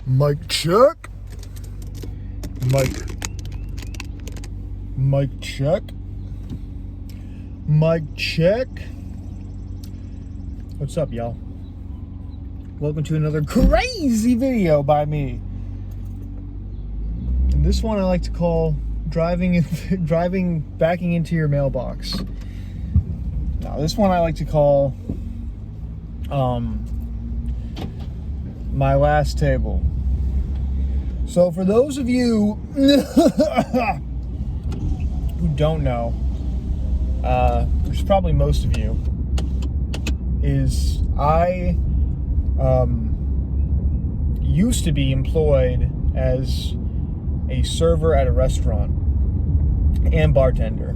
Mic check. Mic check. Mic check. What's up, y'all? Welcome to another crazy video by me. And this one I like to call backing into your mailbox. Now this one I like to call my last table. So for those of you who don't know, which is probably most of you, is I used to be employed as a server at a restaurant and bartender.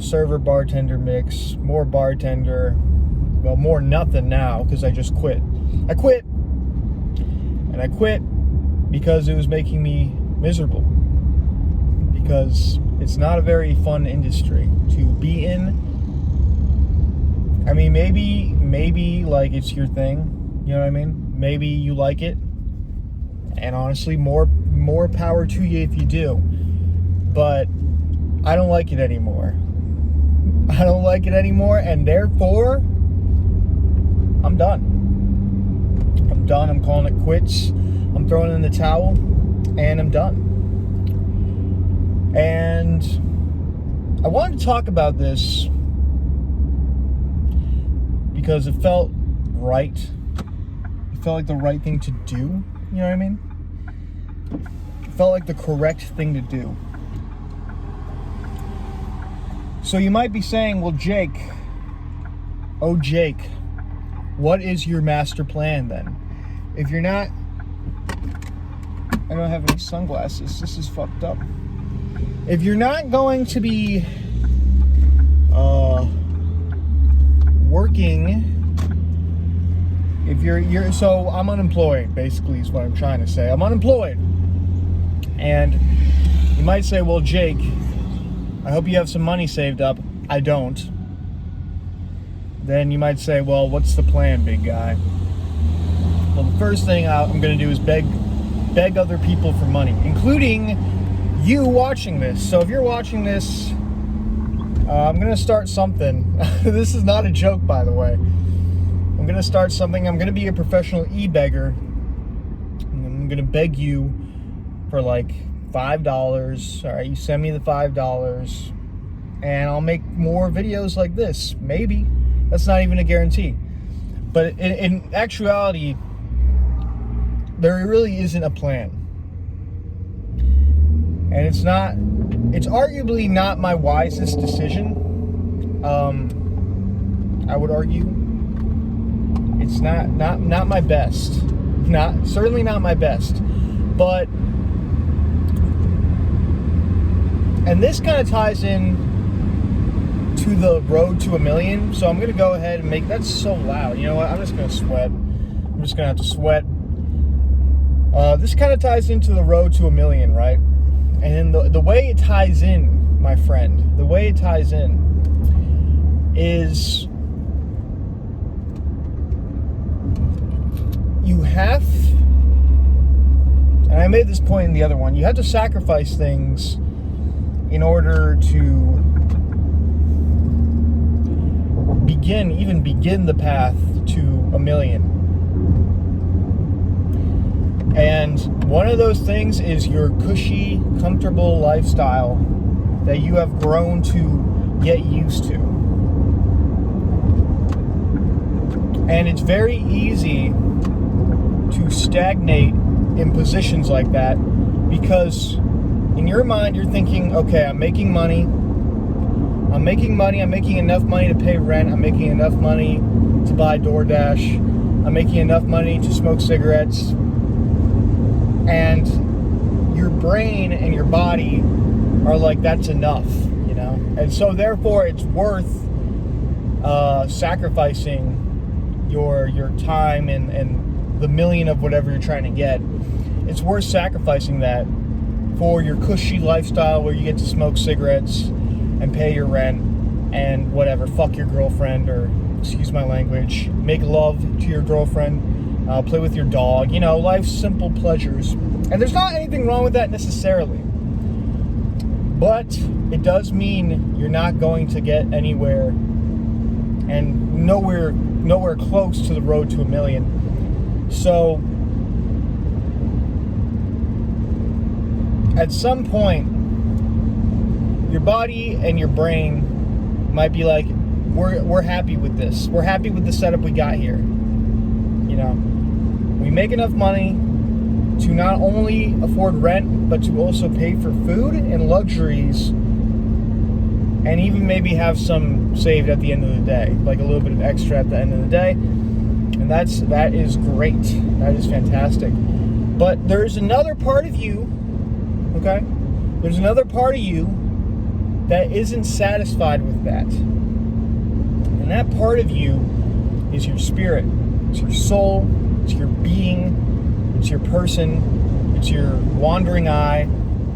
Server bartender mix, more bartender, well, more nothing now because I just quit. I quit because it was making me miserable, because it's not a very fun industry to be in. I mean, maybe like it's your thing, you know what I mean? Maybe you like it, and honestly, more power to you if you do. But I don't like it anymore. I don't like it anymore, and therefore, I'm done. I'm calling it quits. I'm throwing in the towel, and I'm done. And I wanted to talk about this because it felt right. It felt like the right thing to do. You know what I mean? It felt like the correct thing to do. So you might be saying, well, Jake, what is your master plan then? If you're not, I don't have any sunglasses. This is fucked up. If you're not going to be working, if you're so I'm unemployed, basically is what I'm trying to say. I'm unemployed. And you might say, well, Jake, I hope you have some money saved up. I don't. Then you might say, well, what's the plan, big guy? Well, the first thing I'm going to do is beg other people for money, including you watching this. So if you're watching this, I'm going to start something. This is not a joke, by the way. I'm going to start something. I'm going to be a professional e-beggar. I'm going to beg you for like $5. All right, you send me the $5, and I'll make more videos like this. Maybe. That's not even a guarantee. But in actuality, there really isn't a plan. And it's arguably not my wisest decision. I would argue it's not my best. Certainly not my best. But, and this kind of ties in to the road to $1 million. So I'm going to go ahead and make, that's so loud. You know what? I'm just going to sweat. I'm just going to have to sweat. This kind of ties into the road to $1 million, right? And the way it ties in, my friend, the way it ties in is you have, and I made this point in the other one, you have to sacrifice things in order to begin the path to $1 million. And one of those things is your cushy, comfortable lifestyle that you have grown to get used to. And it's very easy to stagnate in positions like that because in your mind you're thinking, okay, I'm making enough money to pay rent, I'm making enough money to buy DoorDash, I'm making enough money to smoke cigarettes. And your brain and your body are like, that's enough, you know? And so therefore it's worth sacrificing your time and the million of whatever you're trying to get. It's worth sacrificing that for your cushy lifestyle where you get to smoke cigarettes and pay your rent and whatever, fuck your girlfriend, or excuse my language, make love to your girlfriend play with your dog, life's simple pleasures. And there's not anything wrong with that necessarily. But it does mean you're not going to get anywhere, and nowhere close to the road to $1 million. So at some point, your body and your brain might be like, we're happy with this. We're happy with the setup we got here. We make enough money to not only afford rent, but to also pay for food and luxuries, and even maybe have some saved at the end of the day, like a little bit of extra at the end of the day. And that is great. That is fantastic. But there's another part of you, okay? There's another part of you that isn't satisfied with that. And that part of you is your spirit. It's your soul. It's your being. It's your person. It's your wandering eye.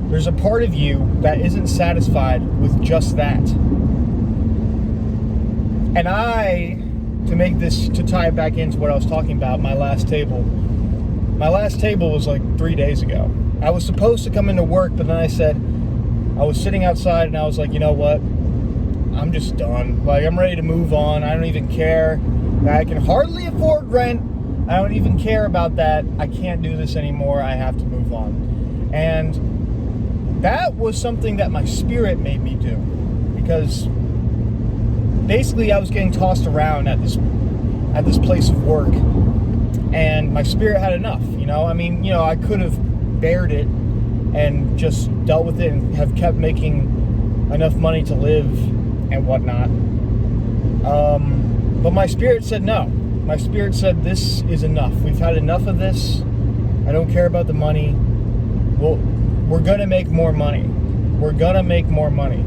There's a part of you that isn't satisfied with just that. And to tie it back into what I was talking about, my last table was like 3 days ago. I was supposed to come into work, but then I was sitting outside and I was like, you know what? I'm just done. Like, I'm ready to move on. I don't even care. I can hardly afford rent. I don't even care about that. I can't do this anymore. I have to move on. And that was something that my spirit made me do, because basically I was getting tossed around at this place of work, and my spirit had enough. I could have bared it and just dealt with it and have kept making enough money to live and whatnot. But my spirit said no. My spirit said, this is enough. We've had enough of this. I don't care about the money. We're going to make more money. We're going to make more money.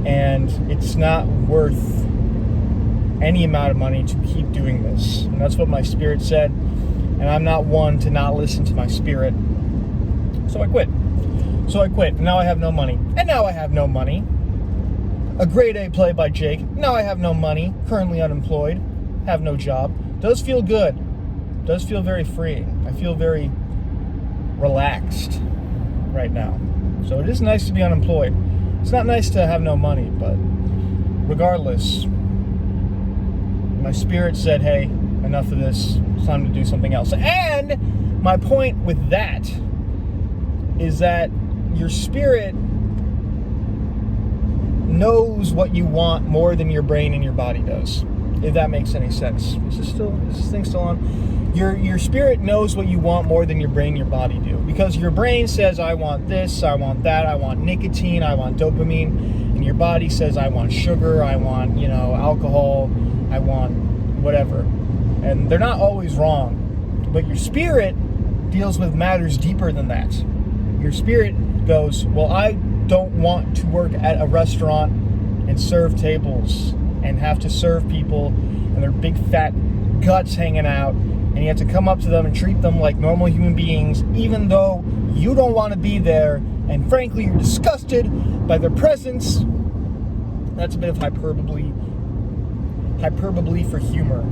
And it's not worth any amount of money to keep doing this. And that's what my spirit said. And I'm not one to not listen to my spirit. So I quit. Now I have no money. And now I have no money. A grade A play by Jake. Now I have no money. Currently unemployed. Have no job. Does feel good. Does feel very freeing. I feel very relaxed right now. So it is nice to be unemployed. It's not nice to have no money, but regardless, my spirit said, hey, enough of this. It's time to do something else. And my point with that is that your spirit knows what you want more than your brain and your body does. If that makes any sense. Is this thing still on? Your spirit knows what you want more than your brain and your body do. Because your brain says, I want this, I want that, I want nicotine, I want dopamine. And your body says, I want sugar, I want, alcohol, I want whatever. And they're not always wrong. But your spirit deals with matters deeper than that. Your spirit goes, well, I don't want to work at a restaurant and serve tables and have to serve people and their big fat guts hanging out, and you have to come up to them and treat them like normal human beings, even though you don't want to be there, and frankly you're disgusted by their presence. That's a bit of hyperbole for humor.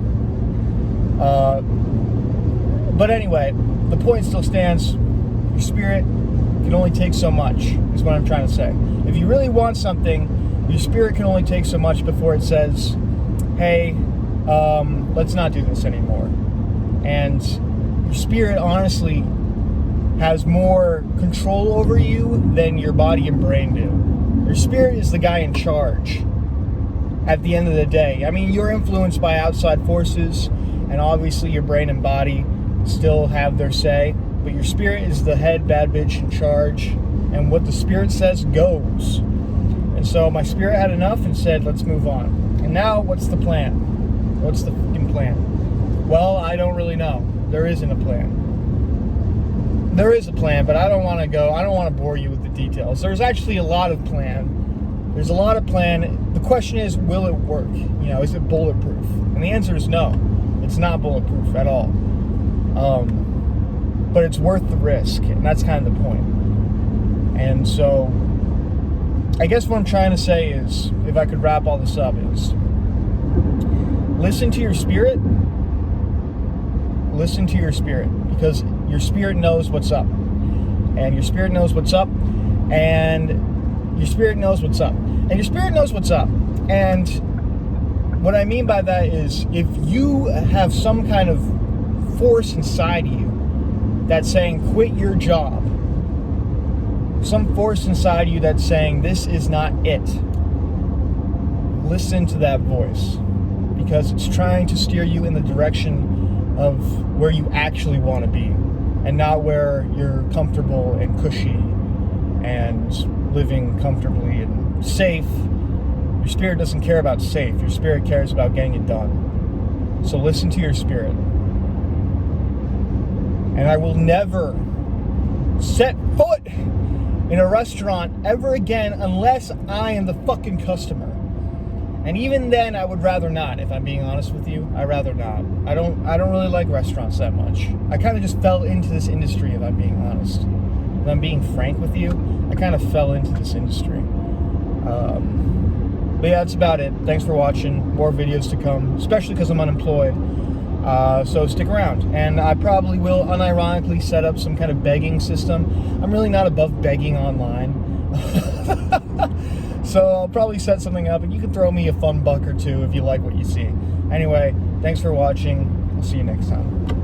But anyway, the point still stands. Your spirit can only take so much, is what I'm trying to say. If you really want something, your spirit can only take so much before it says, hey, let's not do this anymore. And your spirit honestly has more control over you than your body and brain do. Your spirit is the guy in charge at the end of the day. I mean, you're influenced by outside forces, and obviously your brain and body still have their say, but your spirit is the head bad bitch in charge, and what the spirit says goes. And so my spirit had enough and said, let's move on. And now, what's the plan? What's the fucking plan? Well, I don't really know. There isn't a plan. There is a plan, but I don't want to bore you with the details. There's actually a lot of plan. There's a lot of plan. The question is, will it work? Is it bulletproof? And the answer is no. It's not bulletproof at all. But it's worth the risk, and that's kind of the point. And so, I guess what I'm trying to say is, if I could wrap all this up, is listen to your spirit, listen to your spirit, because your spirit knows what's up. And your spirit knows what's up. And your spirit knows what's up. And your spirit knows what's up. And what I mean by that is, if you have some kind of force inside you that's saying quit your job, some force inside you that's saying this is not it, listen to that voice, because it's trying to steer you in the direction of where you actually want to be, and not where you're comfortable and cushy and living comfortably and safe. Your spirit doesn't care about safe. Your spirit cares about getting it done. So listen to your spirit. And I will never set foot in a restaurant ever again unless I am the fucking customer. And even then, I would rather not, if I'm being honest with you. I'd rather not. I don't really like restaurants that much. I kind of just fell into this industry, if I'm being honest. If I'm being frank with you, I kind of fell into this industry. But yeah, that's about it. Thanks for watching. More videos to come, especially because I'm unemployed. So stick around. And I probably will unironically set up some kind of begging system. I'm really not above begging online. So I'll probably set something up, and you can throw me a fun buck or two if you like what you see. Anyway, thanks for watching. I'll see you next time.